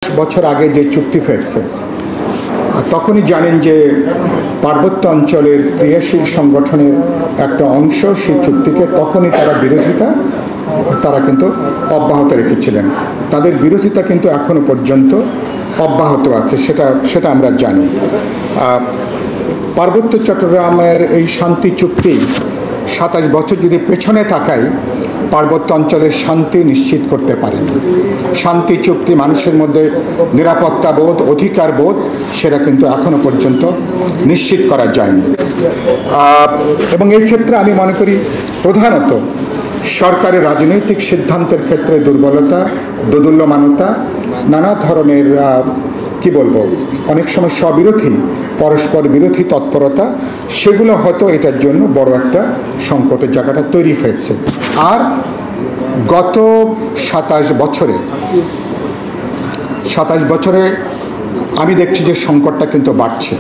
বছর আগে যে চুক্তি হয়েছে তখনই জানেন যে পার্বত্য অঞ্চলের ক্রিয়াশীল সংগঠনের একটা অংশ সেই চুক্তিকে তখনই তারা কিন্তু অব্যাহত রেখেছিলেন। তাদের বিরোধিতা কিন্তু এখনো পর্যন্ত অব্যাহত আছে, সেটা আমরা জানি। পার্বত্য চট্টগ্রামের এই শান্তি চুক্তি ২৭ বছর যদি পেছনে তাকাই, পার্বত্য অঞ্চলের শান্তি নিশ্চিত করতে পারেনি। শান্তি চুক্তি মানুষের মধ্যে নিরাপত্তা বোধ, অধিকার বোধ, সেটা কিন্তু এখনো পর্যন্ত নিশ্চিত করা যায়নি। এবং এই ক্ষেত্রে আমি মনে করি প্রধানত সরকারের রাজনৈতিক সিদ্ধান্তের ক্ষেত্রে দুর্বলতা, দোদুল্যমানতা, নানা ধরনের অনেক সময় স্ববিরোধী, পরস্পর বিরোধী তৎপরতা, সেগুলো হয়তো এটার জন্য বড় একটা সংকটের জায়গাটা তৈরি হয়েছে। আর গত ২৭ বছরে আমি দেখছি যে সংকটটা কিন্তু বাড়ছে।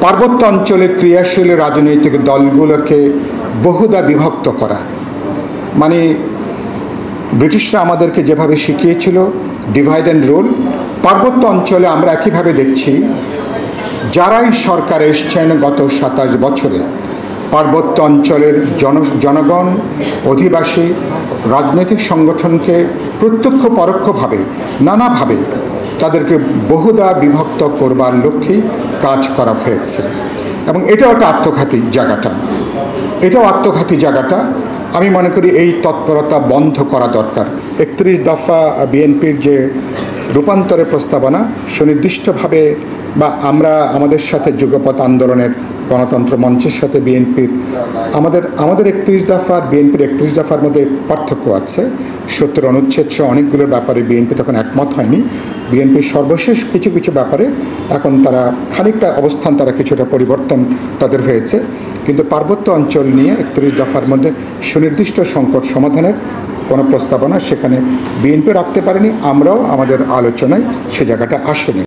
পার্বত্য অঞ্চলে ক্রিয়াশীল রাজনৈতিক দলগুলোকে বহুদা বিভক্ত করা, মানে ব্রিটিশরা আমাদেরকে যেভাবে শিখিয়েছিল ডিভাইড অ্যান্ড রুল, পার্বত্য অঞ্চলে আমরা একইভাবে দেখছি যারাই সরকারে এসছেন গত ২৭ বছরে পার্বত্য অঞ্চলের জনগণ, অধিবাসী, রাজনৈতিক সংগঠনকে প্রত্যক্ষ পরোক্ষভাবে নানাভাবে তাদেরকে বহুদা বিভক্ত করবার লক্ষ্যেই কাজ করা হয়েছে। এবং এটাও একটা আত্মঘাতী জায়গাটা আমি মনে করি এই তৎপরতা বন্ধ করা দরকার। ৩১ দফা বিএনপির যে রূপান্তরের প্রস্তাবনা, সুনির্দিষ্টভাবে বা আমরা আমাদের সাথে যুগপৎ আন্দোলনের গণতন্ত্র মঞ্চের সাথে বিএনপির আমাদের ৩১ দফার বিএনপির ৩১ দফার মধ্যে পার্থক্য আছে। ৭০ অনুচ্ছেদ অনেকগুলোর ব্যাপারে বিএনপি তখন একমত হয়নি। বিএনপির সর্বশেষ কিছু ব্যাপারে এখন তারা খানিকটা অবস্থান, তারা কিছুটা পরিবর্তন তাদের হয়েছে। কিন্তু পার্বত্য অঞ্চল নিয়ে ৩১ দফার মধ্যে সুনির্দিষ্ট সংকট সমাধানের কোনো প্রস্তাবনা সেখানে বিএনপি রাখতে পারেনি, আমরাও আমাদের আলোচনায় সে জায়গাটা আসেনি।